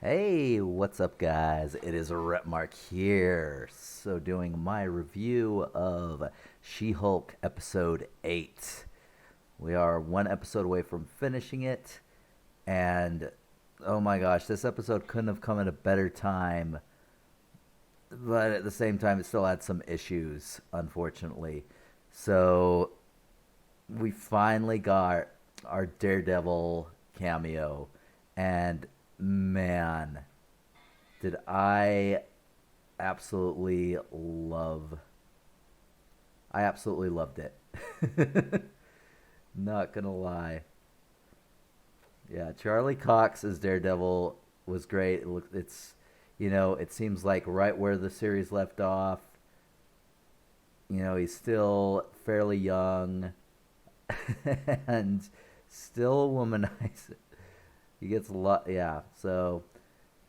Hey, what's up, guys? It is Rapmark here. So, doing my review of She Hulk episode 8. We are one episode away from finishing it, and oh my gosh, this episode couldn't have come at a better time, but at the same time, it still had some issues, unfortunately. So, we finally got our Daredevil cameo, and man, did I absolutely love I absolutely loved it. Not gonna lie. Yeah, Charlie Cox as Daredevil was great. It seems like right where the series left off. He's still fairly young and still a womanizer. He gets a lot, yeah. So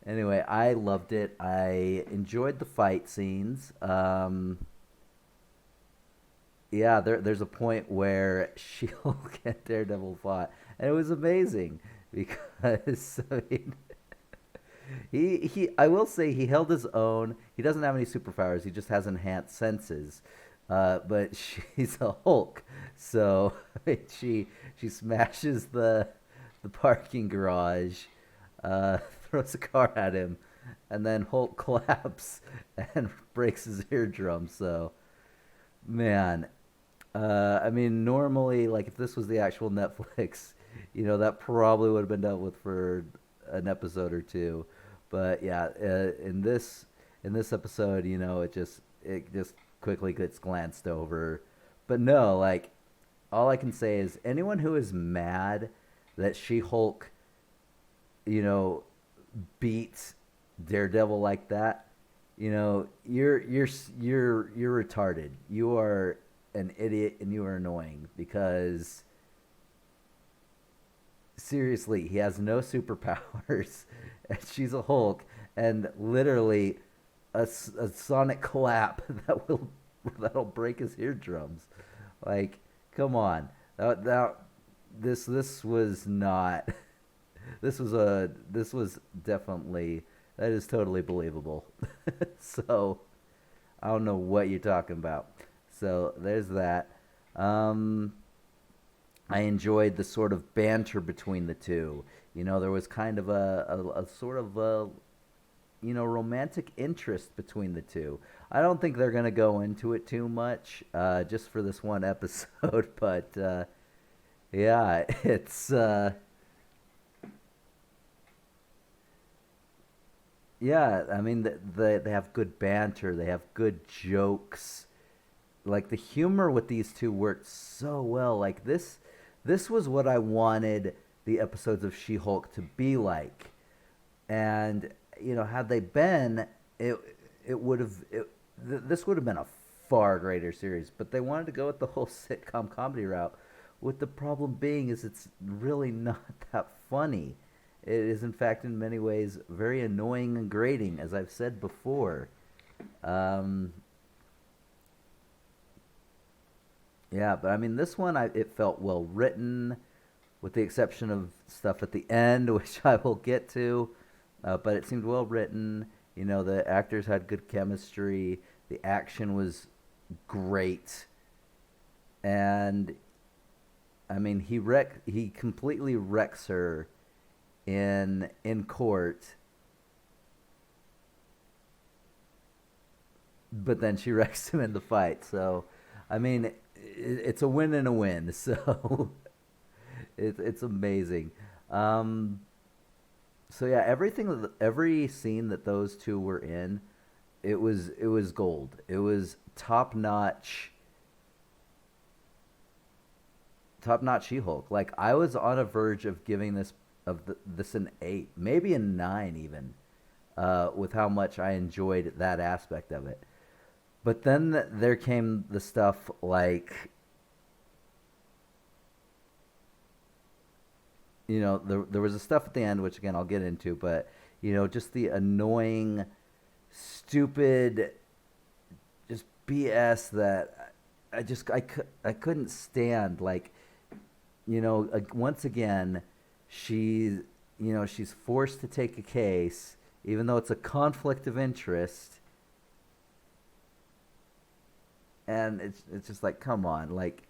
anyway, I loved it. I enjoyed the fight scenes. Yeah, there's a point where She-Hulk and Daredevil fought, and it was amazing because I mean, he I will say he held his own. He doesn't have any superpowers. He just has enhanced senses. But she's a Hulk, so I mean, she smashes the parking garage, uh, throws a car at him, and then Hulk collapses and breaks his eardrum. So man, I mean, normally, like if this was the actual Netflix, that probably would have been dealt with for an episode or two. But yeah, in this episode, it just quickly gets glanced over. But no, like all I can say is anyone who is mad that She-Hulk, you know, beats Daredevil like that, you're retarded. You are an idiot and you are annoying because seriously, he has no superpowers and she's a Hulk and literally a sonic clap that'll break his eardrums. Like, come on. This was not this was definitely that is totally believable. So I don't know what you're talking about. So there's that. Um, I enjoyed the sort of banter between the two. There was kind of a sort of romantic interest between the two. I don't think they're gonna go into it too much, just for this one episode. But yeah, it's yeah. I mean, they have good banter. They have good jokes. Like the humor with these two worked so well. Like this was what I wanted the episodes of She-Hulk to be like. And had they been, it it would have this would have been a far greater series. But they wanted to go with the whole sitcom comedy route. With the problem being is it's really not that funny. It is in fact in many ways very annoying and grating, as I've said before. Um, Yeah, but I mean, this one, it felt well written, with the exception of stuff at the end, which I will get to. But it seemed well written. The actors had good chemistry. The action was great, and I mean, he completely wrecks her in court, but then she wrecks him in the fight. So, I mean, it's a win and a win. So it's amazing. Um, so yeah, every scene that those two were in, it was gold. It was top notch She-Hulk. Like I was on a verge of giving this an 8, maybe a 9 even, with how much I enjoyed that aspect of it. But then there came the stuff like, there was the stuff at the end, which again I'll get into, but just the annoying, stupid, just BS that I couldn't stand. Like, once again, she, she's forced to take a case, even though it's a conflict of interest, and it's just like, come on, like,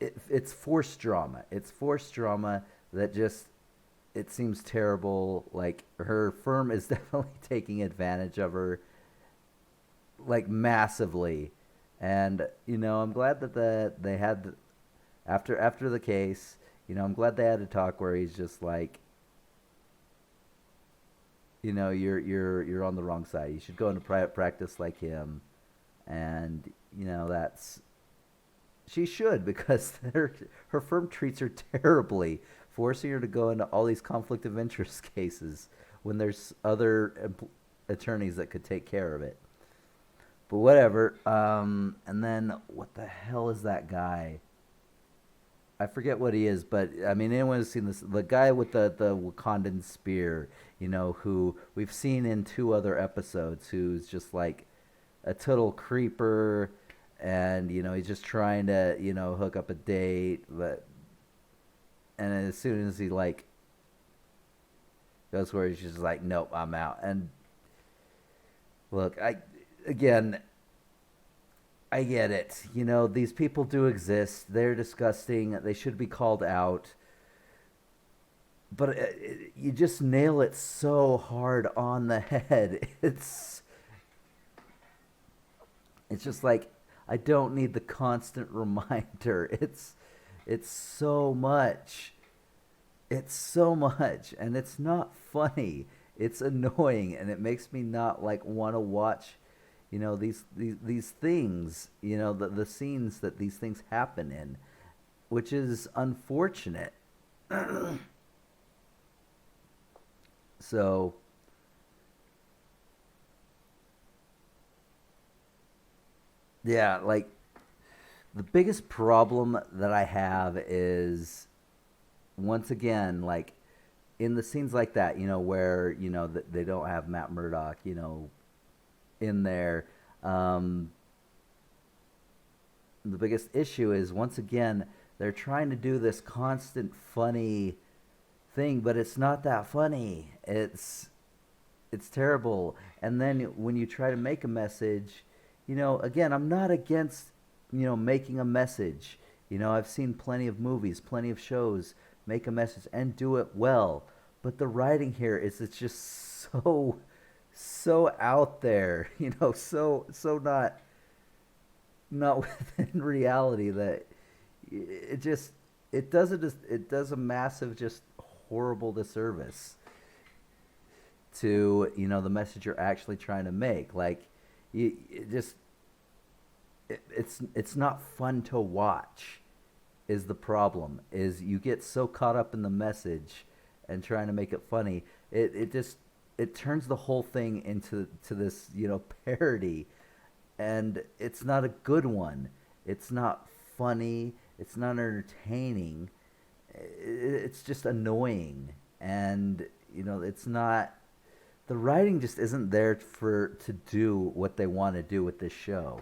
it's forced drama. It's forced drama that just it seems terrible. Like her firm is definitely taking advantage of her, like massively. And I'm glad that they had after the case. I'm glad they had a talk where he's just like, you're on the wrong side. You should go into private practice like him, and that's she should because her firm treats her terribly, forcing her to go into all these conflict of interest cases when there's other attorneys that could take care of it. But whatever. And then what the hell is that guy? I forget what he is, but I mean, anyone who's seen this, the guy with the Wakandan spear, who we've seen in two other episodes, who's just like a total creeper, and he's just trying to hook up a date, but and as soon as he like goes where he's just like, nope, I'm out. And look, again, I get it. These people do exist. They're disgusting. They should be called out. But you just nail it so hard on the head. It's just like I don't need the constant reminder. It's so much. It's so much, and it's not funny. It's annoying, and it makes me not like want to watch these things, the scenes that these things happen in, which is unfortunate. So, yeah, like the biggest problem that I have is once again, like in the scenes like that, where they don't have Matt Murdock, in there. Um, the biggest issue is once again they're trying to do this constant funny thing, but it's not that funny. It's terrible. And then when you try to make a message, again, I'm not against making a message. I've seen plenty of movies, plenty of shows make a message and do it well. But the writing here is it's just so out there, so not within reality that it just it does a massive just horrible disservice to the message you're actually trying to make. Like it just it's not fun to watch is the problem. Is you get so caught up in the message and trying to make it funny, it just it turns the whole thing into this parody, and it's not a good one. It's not funny. It's not entertaining. It's just annoying, and it's not. The writing just isn't there to do what they want to do with this show,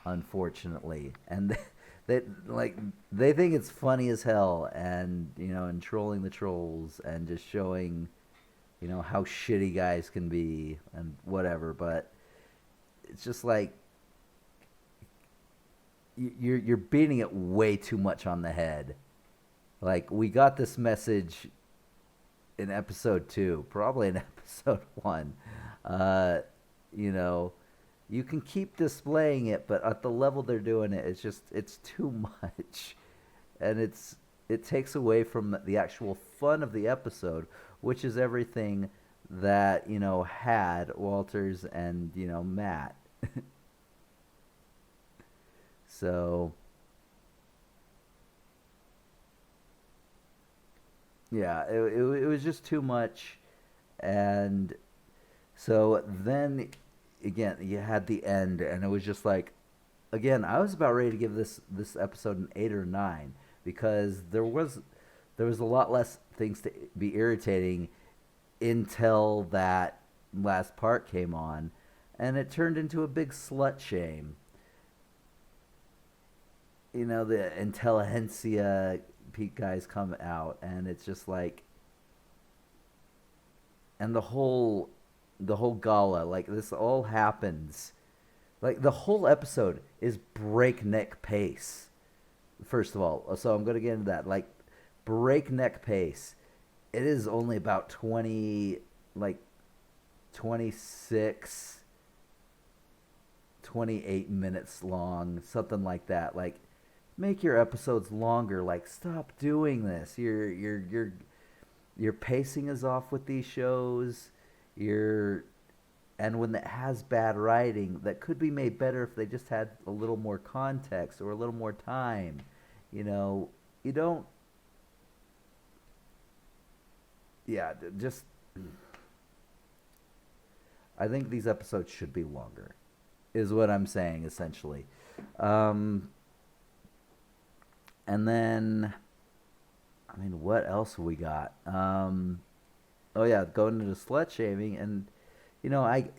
unfortunately. And they think it's funny as hell, and trolling the trolls and just showing how shitty guys can be and whatever. But it's just like you're beating it way too much on the head. Like we got this message in episode 2, probably in episode 1. You know, you can keep displaying it, but at the level they're doing it, it's too much, and it takes away from the actual fun of the episode, which is everything that had Walters and Matt. So yeah, it was just too much, and so then again you had the end, and it was just like, again, I was about ready to give this episode an 8 or 9 because there was a lot less things to be irritating until that last part came on, and it turned into a big slut shame. the intelligentsia guys come out, and it's just like, and the whole gala, like this all happens. Like the whole episode is breakneck pace. First of all, so I'm gonna get into that. Like breakneck pace. It is only about like 26, 28 minutes long, something like that. Like make your episodes longer. Like stop doing this. Your pacing is off with these shows. You're and when it has bad writing, that could be made better if they just had a little more context or a little more time. You know, you don't. Yeah, just. I think these episodes should be longer, is what I'm saying essentially. Um, and then, I mean, what else we got? Oh yeah, going into slut shaming, and I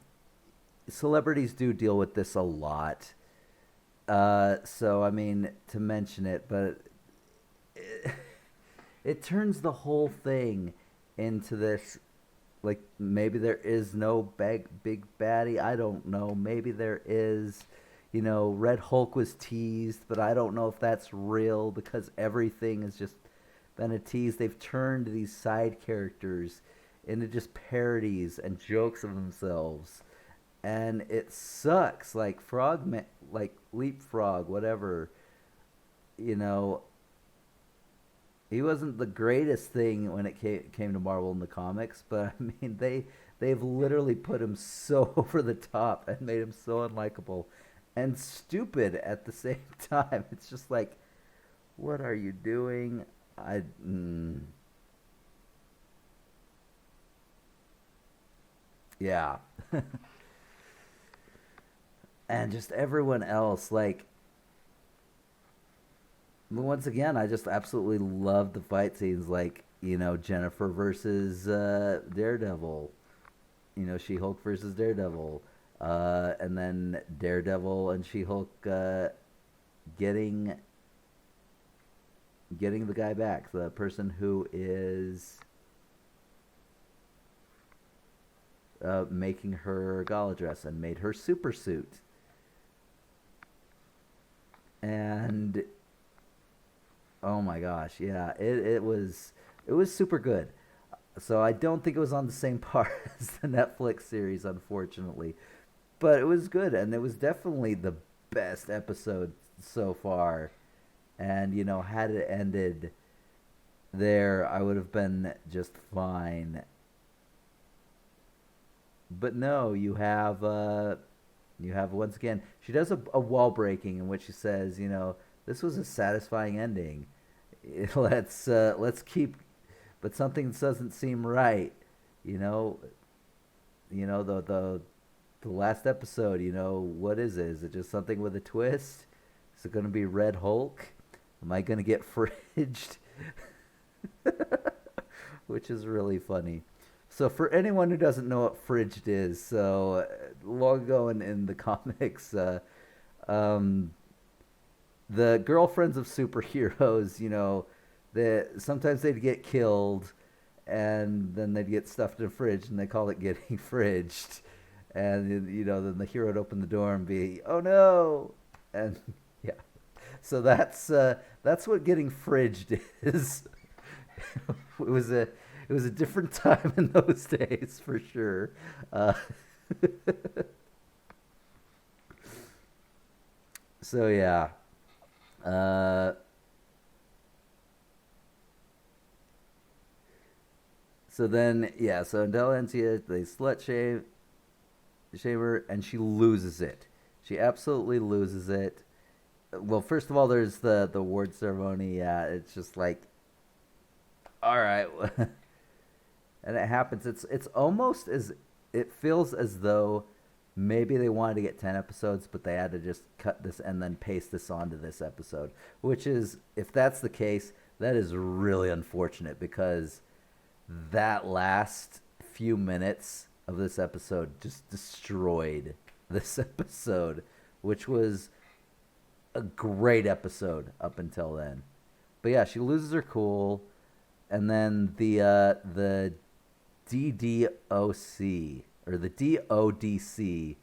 celebrities do deal with this a lot. So I mean to mention it, but it, it turns the whole thing into this. Like maybe there is no big baddie. I don't know. Maybe there is. Red Hulk was teased, but I don't know if that's real because everything has just been a tease. They've turned these side characters into just parodies and jokes of themselves, and it sucks. Like like Leapfrog, whatever. You know, he wasn't the greatest thing when it came to Marvel in the comics, but I mean they've literally put him so over the top and made him so unlikable and stupid at the same time. It's just like, what are you doing? I yeah, and just everyone else like. Once again, I just absolutely love the fight scenes, like Jennifer versus Daredevil, She Hulk versus Daredevil, and then Daredevil and She Hulk getting getting the guy back, the person who is making her gala dress and made her super suit, and oh my gosh, yeah, it was super good. So I don't think it was on the same par as the Netflix series, unfortunately, but it was good, and it was definitely the best episode so far. And had it ended there, I would have been just fine. But no, you have once again. She does a wall breaking in which she says, this was a satisfying ending. Let's keep, but something doesn't seem right. You know, the last episode. What is it? Is it just something with a twist? Is it going to be Red Hulk? Am I going to get fridged? Which is really funny. So for anyone who doesn't know what fridged is, so long ago in the comics, um, the girlfriends of superheroes, that sometimes they'd get killed, and then they'd get stuffed in a fridge, and they call it getting fridged. And then the hero would open the door and be, "Oh no!" And yeah, so that's what getting fridged is. It was a different time in those days for sure. Uh, so yeah. Uh, so then yeah, so Intelligentsia they shame her, and she loses it. She absolutely loses it. Well, first of all, there's the award ceremony. Yeah, it's just like, all right, and it happens. It's almost as it feels as though maybe they wanted to get 10 episodes, but they had to just cut this and then paste this onto this episode. Which is, if that's the case, that is really unfortunate because that last few minutes of this episode just destroyed this episode, which was a great episode up until then. But yeah, she loses her cool, and then the DDOC or the DODC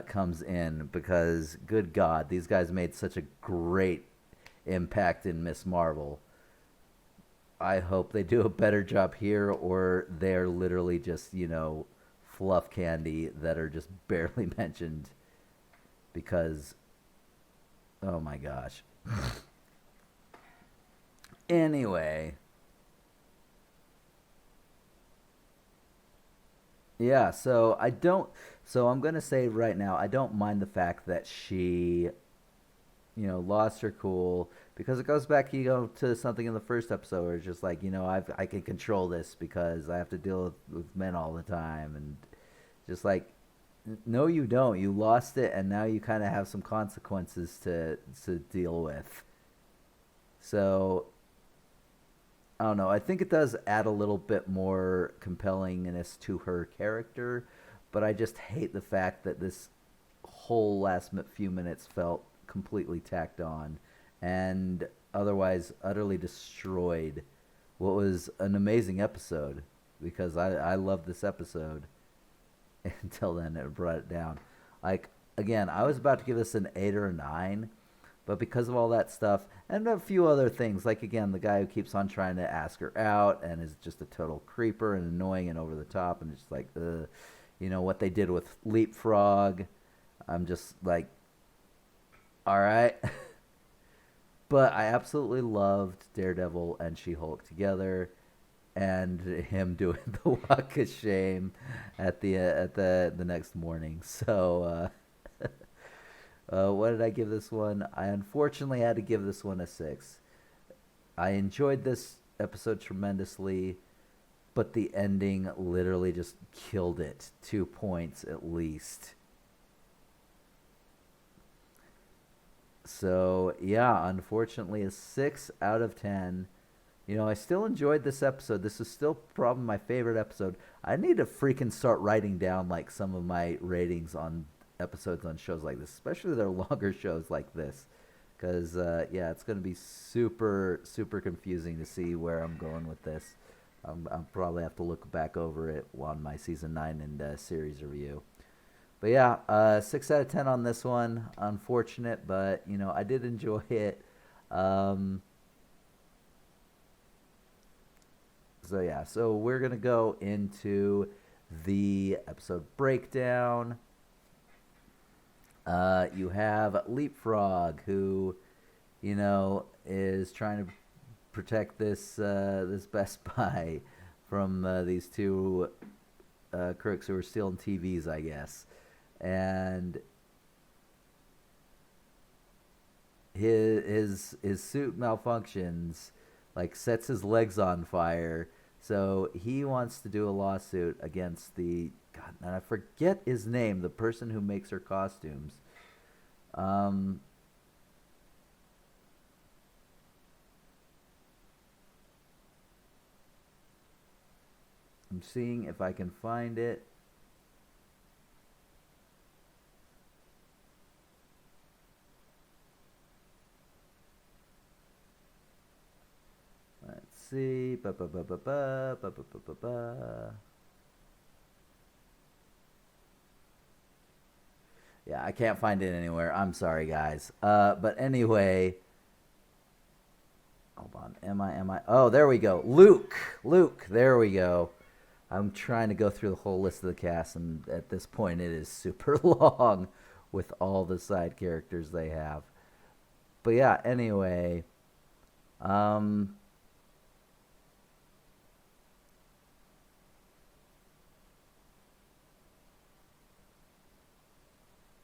comes in because, good God, these guys made such a great impact in Miss Marvel. I hope they do a better job here, or they're literally just, fluff candy that are just barely mentioned because, oh my gosh. Anyway, yeah, so I'm going to say right now, I don't mind the fact that she lost her cool because it goes back, to something in the first episode where it's just like, I can control this because I have to deal with men all the time, and just like, no, you don't. You lost it, and now you kind of have some consequences to deal with. So I don't know. I think it does add a little bit more compellingness to her character, but I just hate the fact that this whole last few minutes felt completely tacked on and otherwise utterly destroyed what was an amazing episode, because I love this episode. Until then, it brought it down. Like, again, I was about to give this an 8 or a 9, but because of all that stuff and a few other things, like, again, the guy who keeps on trying to ask her out and is just a total creeper and annoying and over the top, and it's just like, what they did with Leapfrog, I'm just like, all right. But I absolutely loved Daredevil and She-Hulk together, and him doing the walk of shame at the next morning. So, what did I give this one? I unfortunately had to give this one a 6. I enjoyed this episode tremendously, but the ending literally just killed it. 2 points at least. So, yeah, unfortunately, a 6 out of 10. I still enjoyed this episode. This is still probably my favorite episode. I need to freaking start writing down, like, some of my ratings on episodes on shows like this, especially their longer shows like this. Because, yeah, it's going to be super, super confusing to see where I'm going with this. I'll probably have to look back over it on my season 9 and series review. But yeah, 6 out of 10 on this one. Unfortunate, but I did enjoy it. So yeah, so we're gonna go into the episode breakdown. You have Leapfrog, who, is trying to protect this Best Buy from these two crooks who are stealing TVs, I guess, and his suit malfunctions, like, sets his legs on fire. So he wants to do a lawsuit against the God, and I forget his name, the person who makes her costumes. Um, I'm seeing if I can find it. Let's see. Ba ba ba ba ba ba ba ba ba ba. Yeah, I can't find it anywhere. I'm sorry, guys. But anyway, hold on. Am I? Oh, there we go. Luke. There we go. I'm trying to go through the whole list of the cast, and at this point, it is super long with all the side characters they have. But yeah, anyway, um,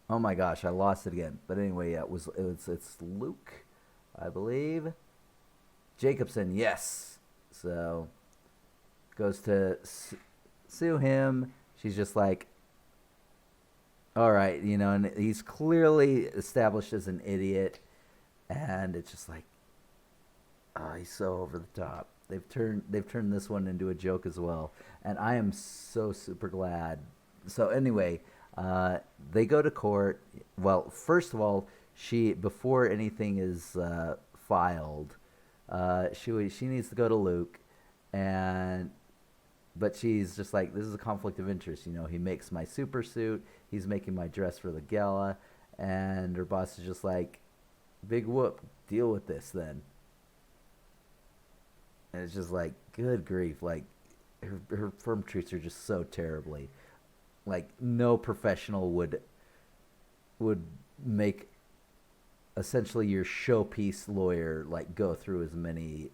oh my gosh, I lost it again. But anyway, yeah, it's Luke, I believe. Jacobson, yes. So goes to sue him. She's just like, all right, and he's clearly established as an idiot, and it's just like, oh, he's so over the top. They've turned this one into a joke as well, and I am so super glad. So anyway, they go to court. Well, first of all, she before anything is filed, she needs to go to Luke, and but she's just like, this is a conflict of interest. He makes my super suit, he's making my dress for the gala, and her boss is just like, big whoop, deal with this then. And it's just like, good grief, like her firm treats her just so terribly. Like no professional would make essentially your showpiece lawyer like go through as many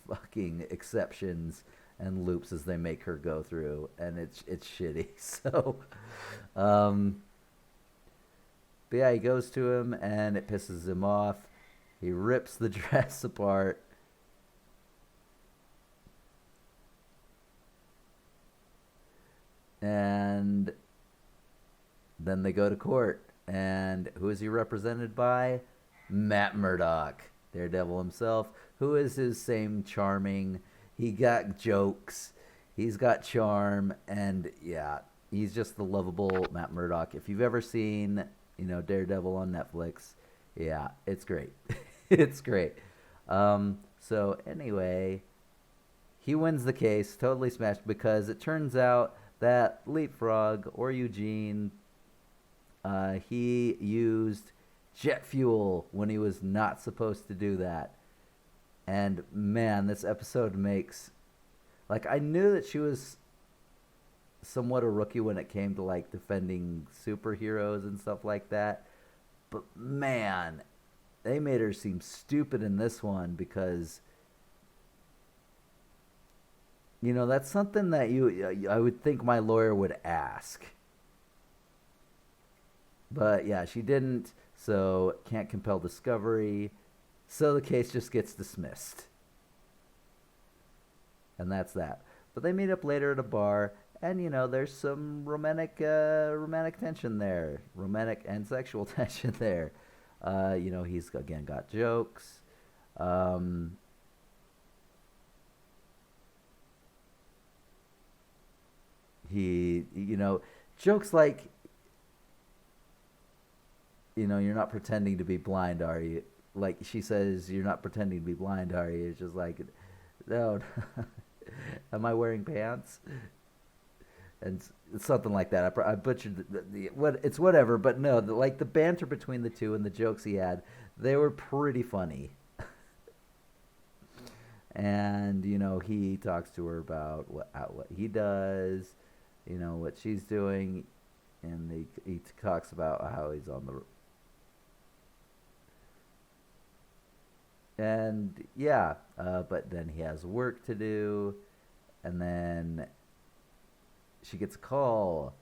fucking exceptions and loops as they make her go through, and it's shitty. So, um, but yeah, he goes to him, and it pisses him off. He rips the dress apart, and then they go to court. And who is he represented by? Matt Murdock, Daredevil himself, who is his same charming. He got jokes, he's got charm, and yeah, he's just the lovable Matt Murdock. If you've ever seen, Daredevil on Netflix, yeah, it's great. It's great. So anyway, he wins the case, totally smashed, because it turns out that Leapfrog or Eugene, he used jet fuel when he was not supposed to do that. And man, this episode makes, like, I knew that she was somewhat a rookie when it came to like defending superheroes and stuff like that. But man, they made her seem stupid in this one, because that's something that I would think my lawyer would ask. But yeah, she didn't, so can't compel discovery. So the case just gets dismissed. And that's that. But they meet up later at a bar, and there's some romantic tension there, romantic and sexual tension there. He's again got jokes. He jokes like, you're not pretending to be blind, are you? Like she says, you're not pretending to be blind, are you? It's just like, no. Am I wearing pants? And it's something like that. I butchered what it's whatever, but no, like the banter between the two and the jokes he had, they were pretty funny. And he talks to her about what he does, what she's doing, and he talks about how he's on the. And yeah, but then he has work to do, and then she gets a call.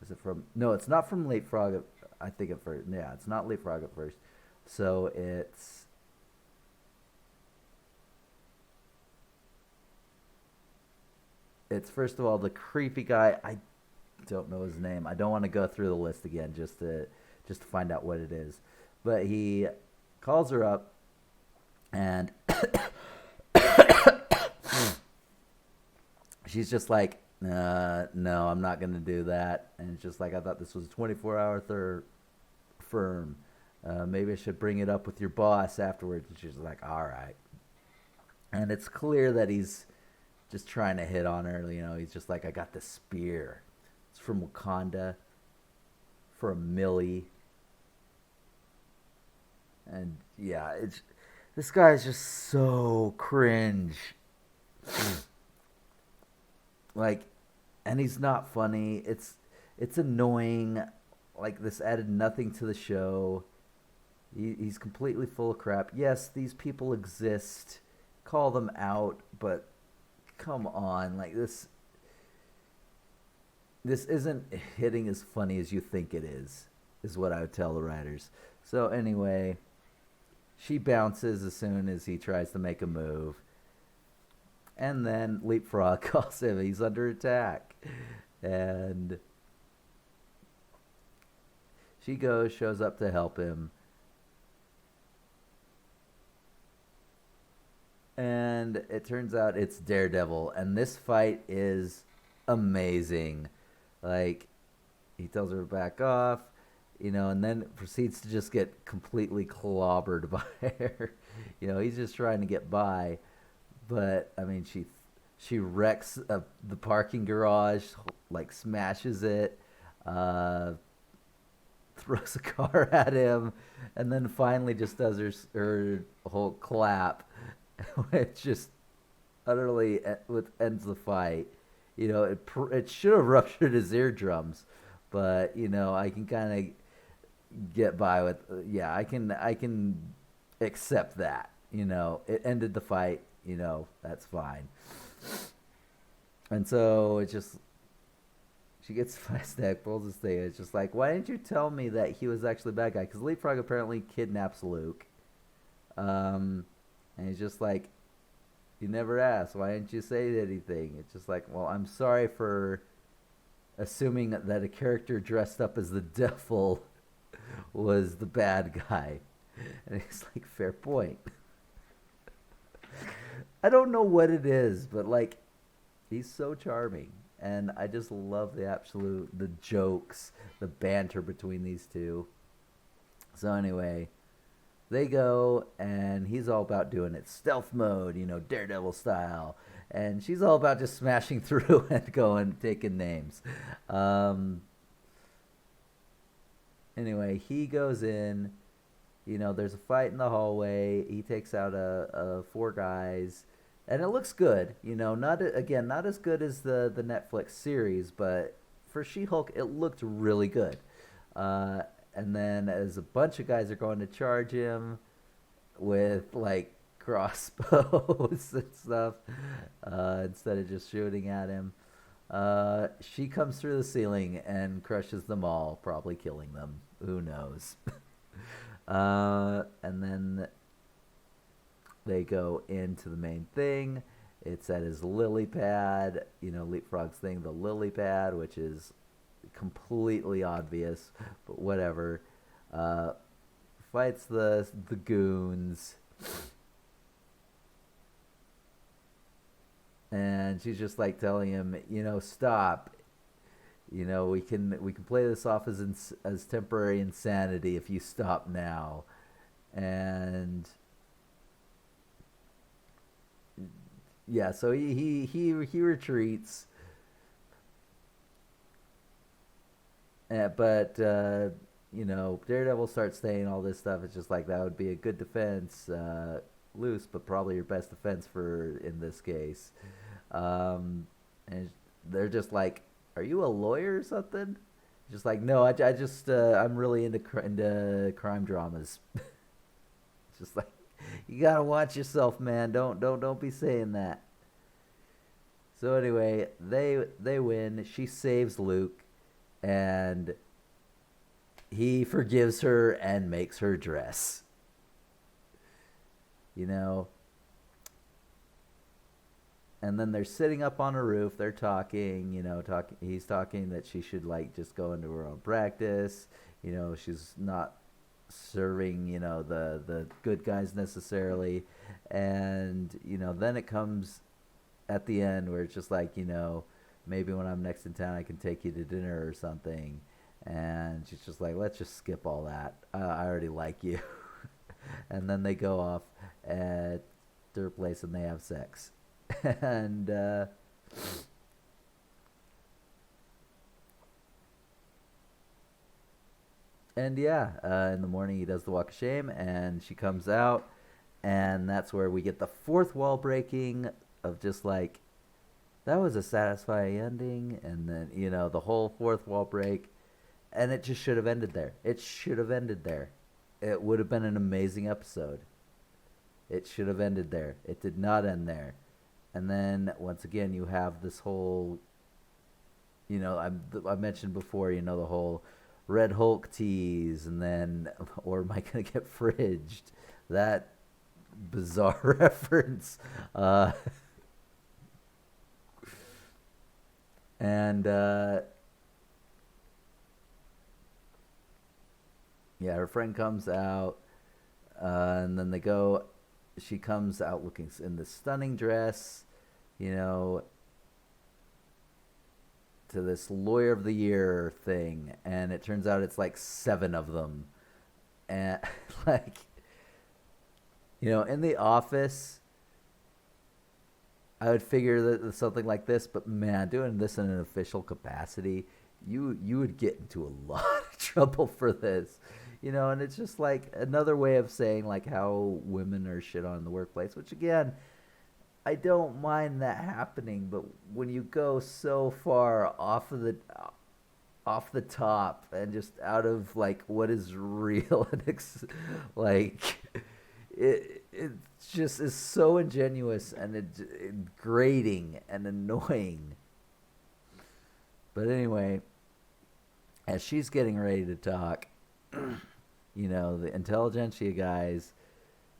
Is it from? No, it's not from Leapfrog. I think at first. Yeah, it's not Leapfrog at first. So it's first of all the creepy guy. I don't know his name. I don't want to go through the list again just to find out what it is. But he calls her up, and she's just like, no, I'm not going to do that. And it's just like, I thought this was a 24-hour firm. Maybe I should bring it up with your boss afterwards. And she's like, all right. And it's clear that he's just trying to hit on her. He's just like, I got this spear. It's from Wakanda for a milli. And yeah, this guy is just so cringe. Like, and he's not funny. It's annoying. Like, this added nothing to the show. He's completely full of crap. Yes, these people exist. Call them out, but come on, like this isn't hitting as funny as you think it is what I would tell the writers. So anyway, she bounces as soon as he tries to make a move. And then Leapfrog calls him. He's under attack. And she shows up to help him. And it turns out it's Daredevil. And this fight is amazing. Like, he tells her to back off. and then proceeds to just get completely clobbered by her. He's just trying to get by, but I mean, she wrecks the parking garage, like smashes it, uh, throws a car at him, and then finally just does her whole clap, which just utterly ends the fight. It should have ruptured his eardrums, but I can kind of get by with yeah, I can accept that. It ended the fight. That's fine. And so it just she gets fast neck, pulls his thing. It's just like, why didn't you tell me that he was actually a bad guy? Because Leapfrog apparently kidnaps Luke. And he's just like, you never asked. Why didn't you say anything? It's just like, well, I'm sorry for assuming that a character dressed up as the devil was the bad guy. And he's like, fair point. I don't know what it is, but like, he's so charming. And I just love the jokes, the banter between these two. So anyway, they go, and he's all about doing it stealth mode, Daredevil style. And she's all about just smashing through and going, taking names. Anyway, he goes in. There's a fight in the hallway. He takes out four guys, and it looks good. Not as good as the Netflix series, but for She-Hulk, it looked really good. And then as a bunch of guys are going to charge him with like crossbows and stuff, instead of just shooting at him, she comes through the ceiling and crushes them all, probably killing them. Who knows? And then they go into the main thing. It's at his lily pad, Leapfrog's thing, the lily pad, which is completely obvious, but whatever. Fights the goons, and she's just like telling him, stop. We can play this off as temporary insanity if you stop now. And yeah, so he retreats. But Daredevil starts saying all this stuff. It's just like, that would be a good defense, loose, but probably your best defense in this case. And they're just like, are you a lawyer or something? Just like, no, I just I'm really into crime dramas. It's just like, you gotta watch yourself, man. Don't be saying that. So anyway, they win. She saves Luke, and he forgives her and makes her dress. And then they're sitting up on a roof. They're talking. He's talking that she should like just go into her own practice. She's not serving the good guys necessarily. And then it comes at the end where it's just like, maybe when I'm next in town I can take you to dinner or something. And she's just like, let's just skip all that. I already like you. And then they go off at their place and they have sex. And yeah, in the morning he does the walk of shame, and she comes out, and that's where we get the fourth wall breaking of just like, that was a satisfying ending. And then the whole fourth wall break, and it just should have ended there. It should have ended there. It would have been an amazing episode. It should have ended there. It did not end there. And then once again, you have this whole, I mentioned before, the whole Red Hulk tease, and then, or am I gonna get fridged? That bizarre reference. And yeah, her friend comes out, and then they go. She comes out looking in this stunning dress, to this lawyer of the year thing, and it turns out it's like seven of them, and like in the office, I would figure that something like this, but man, doing this in an official capacity, you would get into a lot of trouble for this. And it's just like another way of saying like how women are shit on in the workplace, which again, I don't mind that happening, but when you go so far off the top and just out of like what is real and like it just is so ingenuous and grating and annoying. But anyway, as she's getting ready to talk, the intelligentsia guys,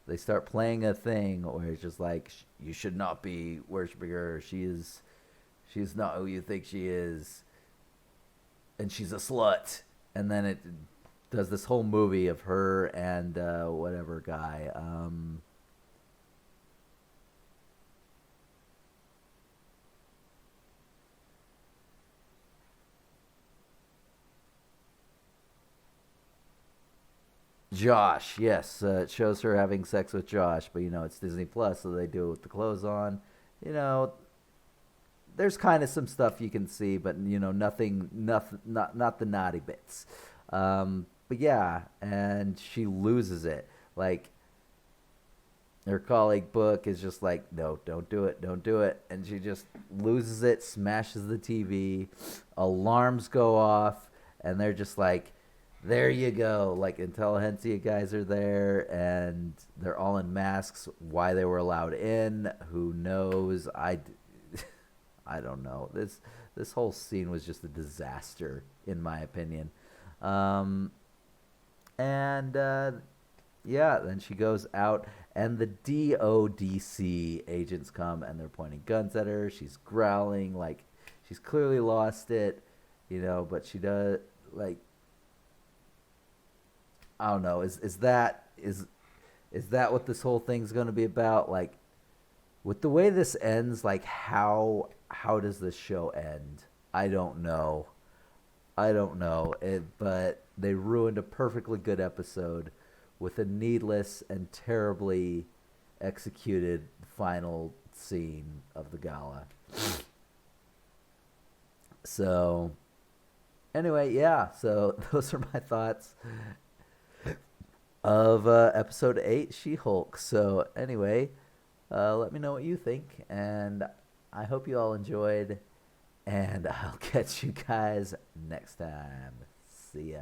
they start playing a thing where it's just like, you should not be worshiping her. She's not who you think she is, and she's a slut. And then it does this whole movie of her and whatever guy. Josh, yes, it shows her having sex with Josh, but it's Disney Plus, so they do it with the clothes on. You know, there's kind of some stuff you can see, but nothing, not the naughty bits. But yeah, and she loses it. Like her colleague Book is just like, no, don't do it, and she just loses it, smashes the TV, alarms go off, and they're just like, there you go. Like intelligentsia guys are there, and they're all in masks. Why they were allowed in, who knows? I don't know. This whole scene was just a disaster, in my opinion. And yeah, then she goes out, and the DODC agents come, and they're pointing guns at her. She's growling, like she's clearly lost it, but she does, like, I don't know. Is that what this whole thing's going to be about? Like, with the way this ends, like how does this show end? I don't know. But they ruined a perfectly good episode with a needless and terribly executed final scene of the gala. So, anyway, yeah. So those are my thoughts of episode 8, She-Hulk. So anyway, let me know what you think, and I hope you all enjoyed, and I'll catch you guys next time. See ya.